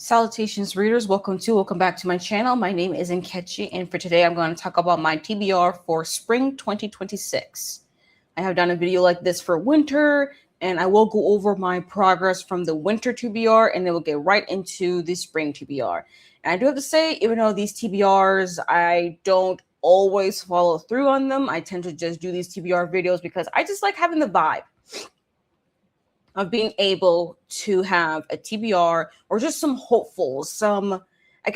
Salutations readers, welcome back to my channel. My name is Nkechi, and for today I'm going to talk about my TBR for spring 2026. I have done a video like this for winter, and I will go over my progress from the winter TBR, and then we'll get right into the spring TBR. And I do have to say, even though these TBRs, I don't always follow through on them, I tend to just do these TBR videos because I just like having the vibe of being able to have a TBR or just some hopefuls, some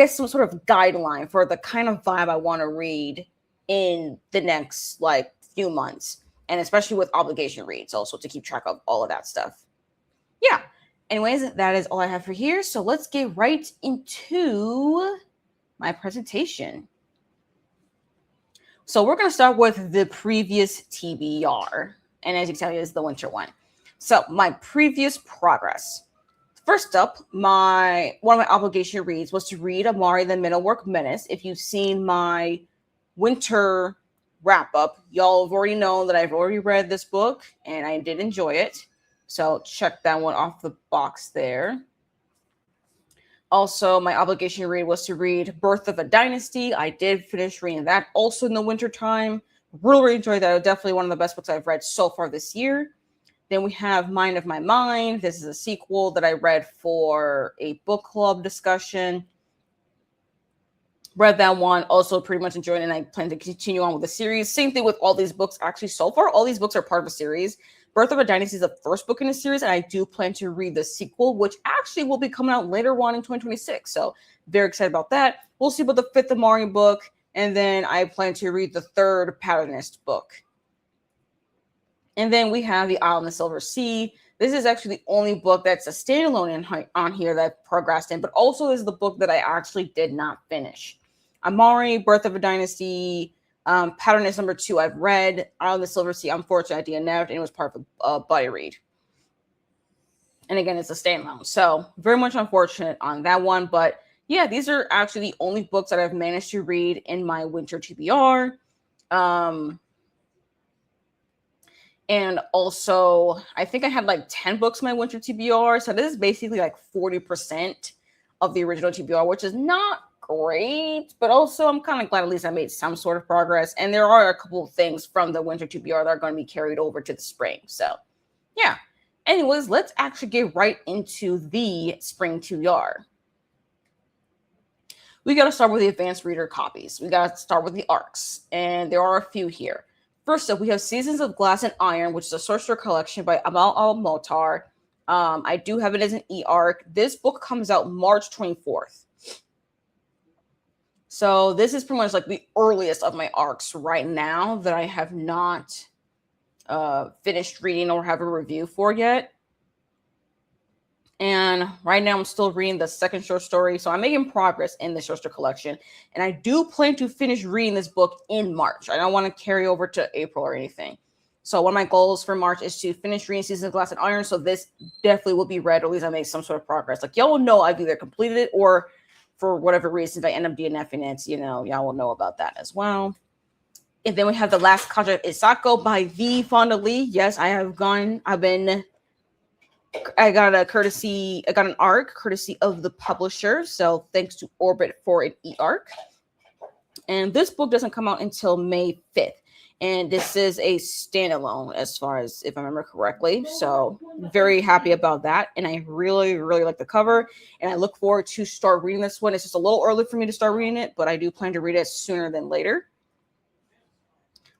sort of guideline for the kind of vibe I want to read in the next few months, and especially with obligation reads also to keep track of all of that stuff. Yeah. Anyways, that is all I have for here. So let's get right into my presentation. So we're going to start with the previous TBR. And as you can tell, it's the winter one. So my previous progress. First up, one of my obligation reads was to read Amari the Middlework Menace. If you've seen my winter wrap up, y'all have already known that I've already read this book and I did enjoy it. So check that one off the box there. Also, my obligation read was to read Birth of a Dynasty. I did finish reading that also in the winter time. Really enjoyed that. It was definitely one of the best books I've read so far this year. Then we have Mind of My Mind. This is a sequel that I read for a book club discussion. Read that one, also pretty much enjoyed it, and I plan to continue on with the series. Same thing with all these books. Actually, so far, all these books are part of a series. Birth of a Dynasty is the first book in the series, and I do plan to read the sequel, which actually will be coming out later on in 2026. So very excited about that. We'll see about the fifth Amari book, and then I plan to read the third Patternist book. And then we have The Isle in the Silver Sea. This is actually the only book that's a standalone on here that I progressed in, but also is the book that I actually did not finish. Amari, Birth of a Dynasty, Patternist number 2 I've read. Isle in the Silver Sea, unfortunately, I didn't and it was part of a buddy read. And again, it's a standalone. So very much unfortunate on that one. But yeah, these are actually the only books that I've managed to read in my winter TBR. And also, I think I had 10 books in my winter TBR. So this is basically 40% of the original TBR, which is not great. But also, I'm kind of glad at least I made some sort of progress. And there are a couple of things from the winter TBR that are going to be carried over to the spring. So, yeah. Anyways, let's actually get right into the spring TBR. We got to start with the advanced reader copies. We got to start with the arcs. And there are a few here. First up, we have Seasons of Glass and Iron, which is a Sorcerer collection by Amal al-Motar. I do have it as an e-arc. This book comes out March 24th. So this is pretty much the earliest of my arcs right now that I have not finished reading or have a review for yet. And right now I'm still reading the second short story. So I'm making progress in the Sorcerer collection. And I do plan to finish reading this book in March. I don't want to carry over to April or anything. So one of my goals for March is to finish reading Seasons of Glass and Iron. So this definitely will be read, or at least I make some sort of progress. Y'all will know I've either completed it or for whatever reason, if I end up DNFing it, y'all will know about that as well. And then we have The Last Contract Isako by V. Fonda Lee. Yes, I got an arc courtesy of the publisher. So thanks to Orbit for an e-arc. And this book doesn't come out until May 5th. And this is a standalone as far as if I remember correctly. So very happy about that. And I really, really like the cover. And I look forward to start reading this one. It's just a little early for me to start reading it, but I do plan to read it sooner than later.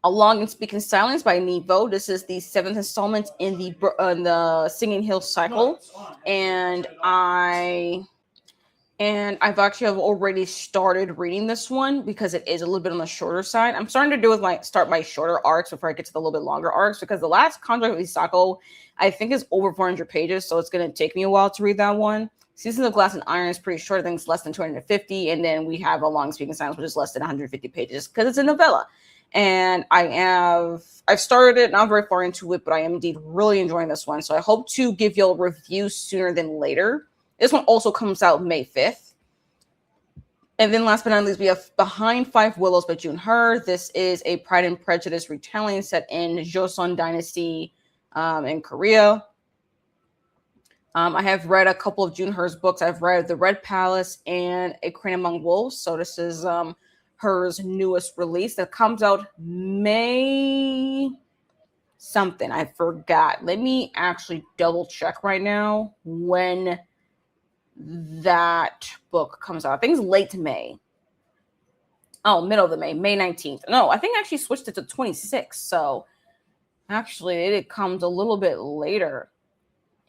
Along and Speak in Silence by Nevo. This is the 7th installment in the Singing Hill cycle, and I've actually already started reading this one because it is a little bit on the shorter side. I'm starting to do with start my shorter arcs before I get to the little bit longer arcs, because the Last Contract with Isako I think is over 400 pages, so it's going to take me a while to read that one. Seasons of Glass and Iron is pretty short. I think it's less than 250, and then we have Along and Speak in Silence, which is less than 150 pages because it's a novella. And I've started it, not very far into it, but I am indeed really enjoying this one. So I hope to give you a review sooner than later. This one also comes out May 5th. And then last but not least, we have Behind Five Willows by June Her. This is a Pride and Prejudice retelling set in Joseon Dynasty in Korea. I have read a couple of June Hur's books. I've read The Red Palace and A Crane Among Wolves. So this is Hur's newest release that comes out May something. I forgot. Let me actually double check right now when that book comes out. I think it's late May. Oh, middle of the May 19th. No, I think I actually switched it to 26. So actually it comes a little bit later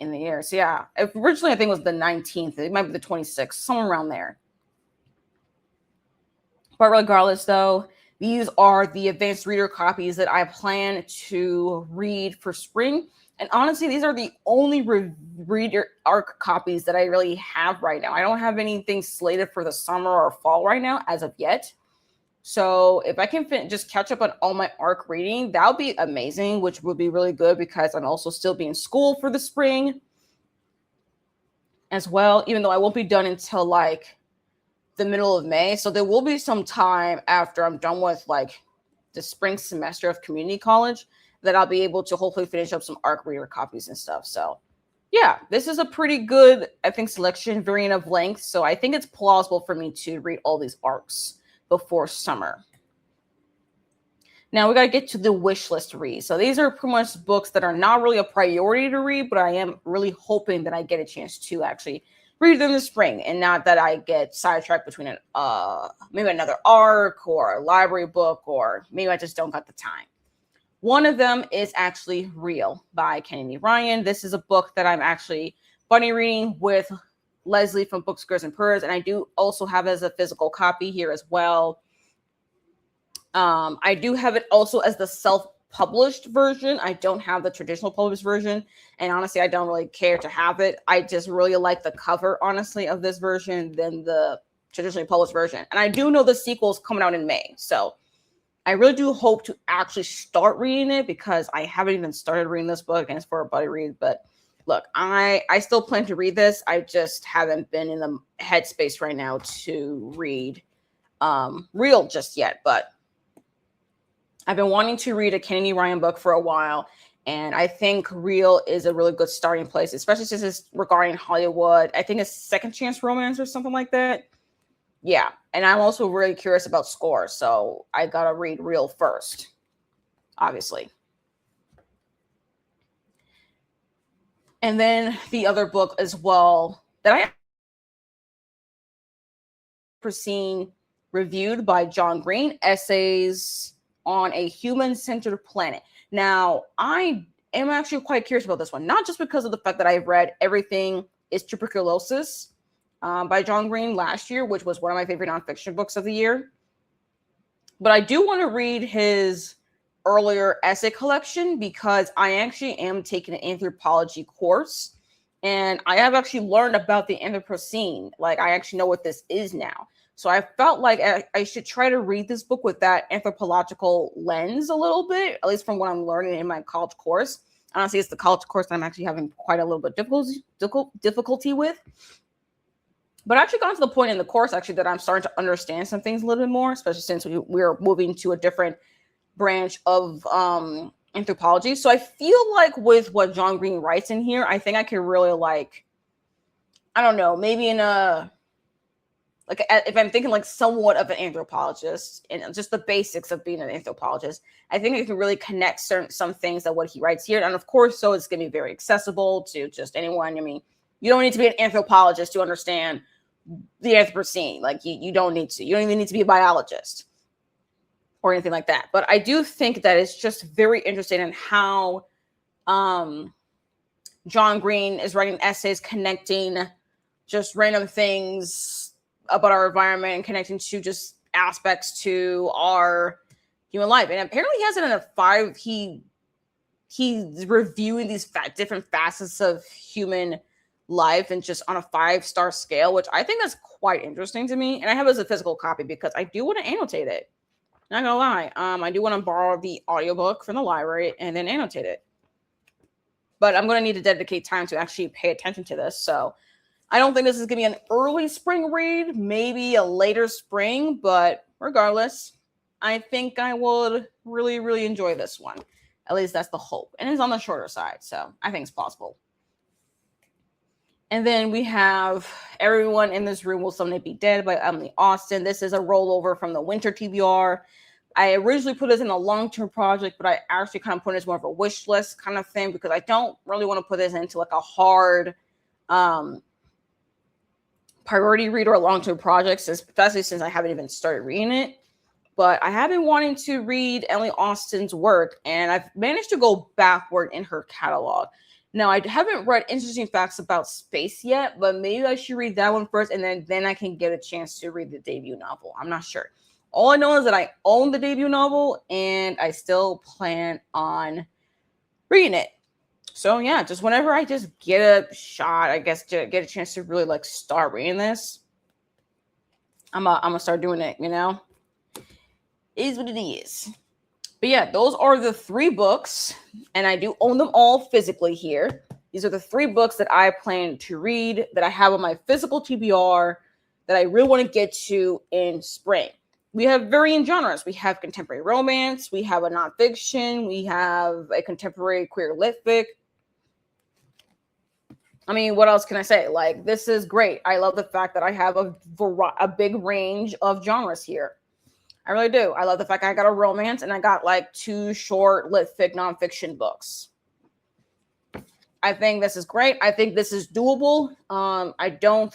in the year. So yeah, originally I think it was the 19th. It might be the 26th, somewhere around there. But regardless, though, these are the advanced reader copies that I plan to read for spring. And honestly, these are the only reader arc copies that I really have right now. I don't have anything slated for the summer or fall right now as of yet. So if I can just catch up on all my arc reading, that would be amazing, which would be really good because I'm also still be in school for the spring as well, even though I won't be done until like the middle of May. So there will be some time after I'm done with like the spring semester of community college that I'll be able to hopefully finish up some arc reader copies and stuff. So yeah, this is a pretty good, I think, selection variant of length. So I think it's plausible for me to read all these arcs before summer. Now we got to get to the wish list read. So these are pretty much books that are not really a priority to read, but I am really hoping that I get a chance to actually read them in the spring and not that I get sidetracked between maybe another arc or a library book, or maybe I just don't got the time. One of them is actually Real by Kennedy Ryan. This is a book that I'm actually bunny reading with Leslie from Books, Girls, and Purrs, and I do also have it as a physical copy here as well. I do have it also as the self-published version. I don't have the traditional published version, and honestly, I don't really care to have it. I just really like the cover, honestly, of this version than the traditionally published version. And I do know the sequel is coming out in May, so I really do hope to actually start reading it because I haven't even started reading this book, and it's for a buddy read. But look, I still plan to read this. I just haven't been in the headspace right now to read Real just yet, but I've been wanting to read a Kennedy Ryan book for a while, and I think Real is a really good starting place, especially since it's regarding Hollywood. I think it's second chance romance or something like that. Yeah, and I'm also really curious about Score, so I gotta read Real first, obviously. And then the other book as well that I have seen reviewed by John Green, Essays on a Human-Centered Planet. Now, I am actually quite curious about this one, not just because of the fact that I've read Everything is Tuberculosis by John Green last year, which was one of my favorite nonfiction books of the year, but I do want to read his earlier essay collection because I actually am taking an anthropology course, and I have actually learned about the Anthropocene. Like, I actually know what this is now. So I felt like I should try to read this book with that anthropological lens a little bit, at least from what I'm learning in my college course. Honestly, it's the college course that I'm actually having quite a little bit difficulty with. But I actually got to the point in the course actually that I'm starting to understand some things a little bit more, especially since we're moving to a different branch of anthropology. So I feel like with what John Green writes in here, I think I could really like, I don't know, maybe in a, like if I'm thinking like somewhat of an anthropologist and just the basics of being an anthropologist, I think I can really connect some things that what he writes here. And of course, so it's going to be very accessible to just anyone. I mean, you don't need to be an anthropologist to understand the Anthropocene. Like you don't need to. You don't even need to be a biologist or anything like that. But I do think that it's just very interesting in how John Green is writing essays connecting just random things about our environment and connecting to just aspects to our human life. And apparently he has it in a 5. He's reviewing these different facets of human life and just on a 5-star scale, which I think that's quite interesting to me. And I have it as a physical copy because I do want to annotate it. Not gonna lie. I do want to borrow the audiobook from the library and then annotate it. But I'm going to need to dedicate time to actually pay attention to this. So I don't think this is going to be an early spring read, maybe a later spring, but regardless, I think I would really, really enjoy this one. At least that's the hope. And it's on the shorter side, so I think it's possible. And then we have Everyone in This Room Will Someday Be Dead by Emily Austen. This is a rollover from the winter TBR. I originally put this in a long-term project, but I actually kind of put it as more of a wish list kind of thing because I don't really want to put this into like a hard priority read or a long-term project, especially since I haven't even started reading it. But I have been wanting to read Emily Austen's work, and I've managed to go backward in her catalog. Now, I haven't read Interesting Facts About Space yet, but maybe I should read that one first, and then I can get a chance to read the debut novel. I'm not sure. All I know is that I own the debut novel, and I still plan on reading it. So, yeah, just whenever I just get a shot, I guess, to get a chance to really, like, start reading this, I'm gonna start doing it, you know? It is what it is. But yeah, those are the 3 books, and I do own them all physically here. These are the 3 books that I plan to read, that I have on my physical TBR, that I really want to get to in spring. We have varying genres. We have contemporary romance, we have a nonfiction, we have a contemporary queer lit fic. I mean, what else can I say? Like, this is great. I love the fact that I have a big range of genres here. I really do. I love the fact I got a romance and I got like 2 short lit fic nonfiction books. I think this is great. I think this is doable. I do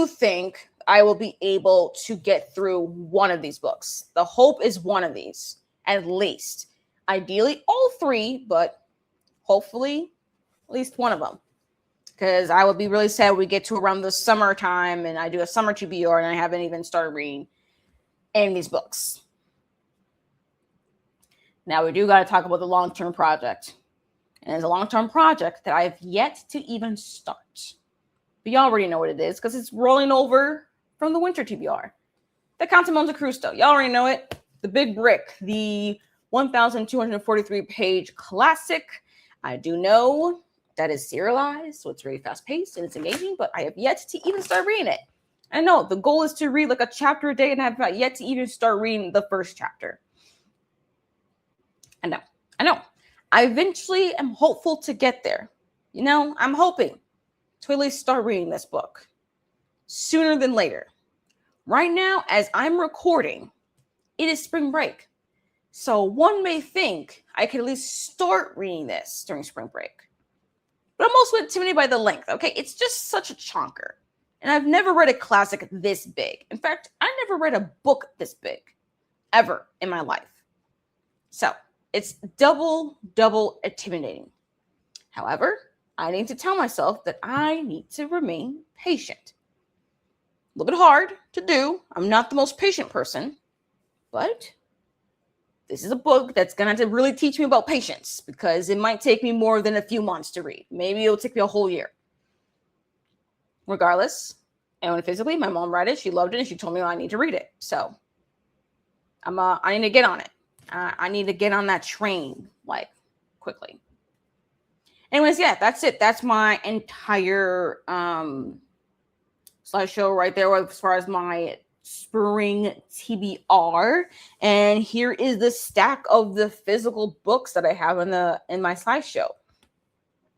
think I will be able to get through one of these books. The hope is one of these, at least. Ideally, all 3, but hopefully at least one of them. Because I would be really sad when we get to around the summertime and I do a summer TBR and I haven't even started reading any of these books. Now, we do got to talk about the long-term project. And it's a long-term project that I have yet to even start. But you already know what it is because it's rolling over from the winter TBR. The Count of Monte Cristo. Y'all already know it. The Big Brick. The 1,243-page classic. I do know that is serialized, so it's very fast-paced and it's engaging, but I have yet to even start reading it. I know the goal is to read like a chapter a day, and I have not yet to even start reading the first chapter. I know. I eventually am hopeful to get there. You know, I'm hoping to at least start reading this book sooner than later. Right now, as I'm recording, it is spring break. So one may think I could at least start reading this during spring break. But I'm also intimidated by the length, okay? It's just such a chonker. And I've never read a classic this big. In fact, I never read a book this big, ever in my life. So, it's double intimidating. However, I need to tell myself that I need to remain patient. A little bit hard to do. I'm not the most patient person, but this is a book that's going to really teach me about patience because it might take me more than a few months to read. Maybe it'll take me a whole year. Regardless, and when physically, my mom read it. She loved it, and she told me I need to read it. So I need to get on it. I need to get on that train, like, quickly. Anyways, yeah, that's it. That's my entire slideshow right there as far as my spring TBR. And here is the stack of the physical books that I have in my slideshow.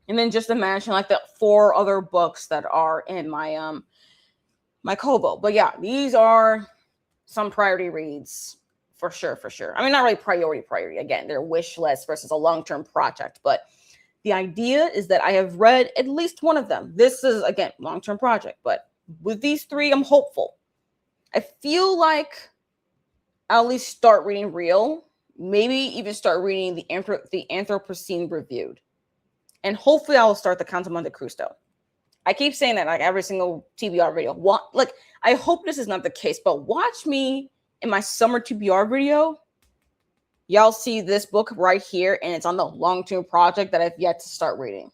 And then just imagine like the 4 other books that are in my my Kobo. But yeah, these are some priority reads for sure. I mean, not really priority. Again, they're wish list versus a long-term project. But the idea is that I have read at least one of them. This is, again, long-term project. But with these 3, I'm hopeful. I feel like I'll at least start reading Real. Maybe even start reading the Anthropocene Reviewed. And hopefully I will start the Count of Monte Cristo. I keep saying that like every single TBR video. Like, I hope this is not the case, but watch me in my summer TBR video. Y'all see this book right here, and it's on the long-term project that I've yet to start reading.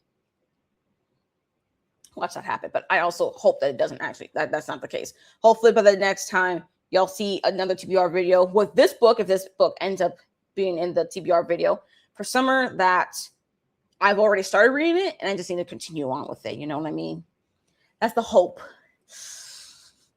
Watch that happen, but I also hope that it doesn't actually, that's not the case. Hopefully by the next time y'all see another TBR video with this book, if this book ends up being in the TBR video for summer, that I've already started reading it and I just need to continue on with it. You know what I mean? That's the hope.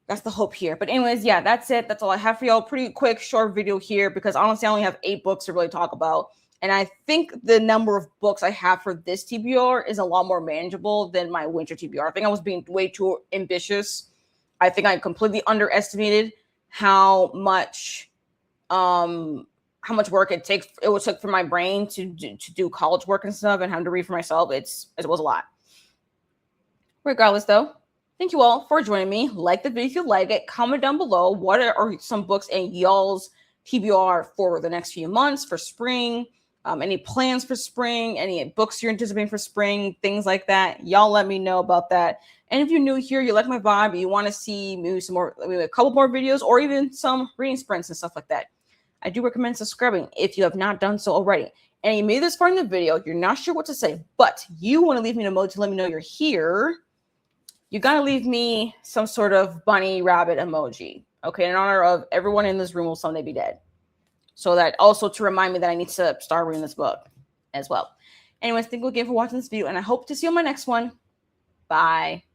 That's the hope here. But anyways, yeah, that's it. That's all I have for y'all. Pretty quick, short video here because honestly, I only have 8 books to really talk about. And I think the number of books I have for this TBR is a lot more manageable than my winter TBR. I think I was being way too ambitious. I think I completely underestimated how much work it would take for my brain to do college work and stuff, and having to read for myself. It was a lot. Regardless, though, thank you all for joining me. Like the video if you like it. Comment down below what are some books in y'all's TBR for the next few months for spring. Any plans for spring, any books you're anticipating for spring, things like that. Y'all let me know about that. And if you're new here, you like my vibe, you want to see maybe a couple more videos, or even some reading sprints and stuff like that, I do recommend subscribing if you have not done so already. And you made this far in the video, you're not sure what to say, but you want to leave me an emoji to let me know you're here. You got to leave me some sort of bunny rabbit emoji, okay, in honor of everyone in this room will someday be dead. So that also to remind me that I need to start reading this book as well. Anyways, thank you again for watching this video, and I hope to see you on my next one. Bye.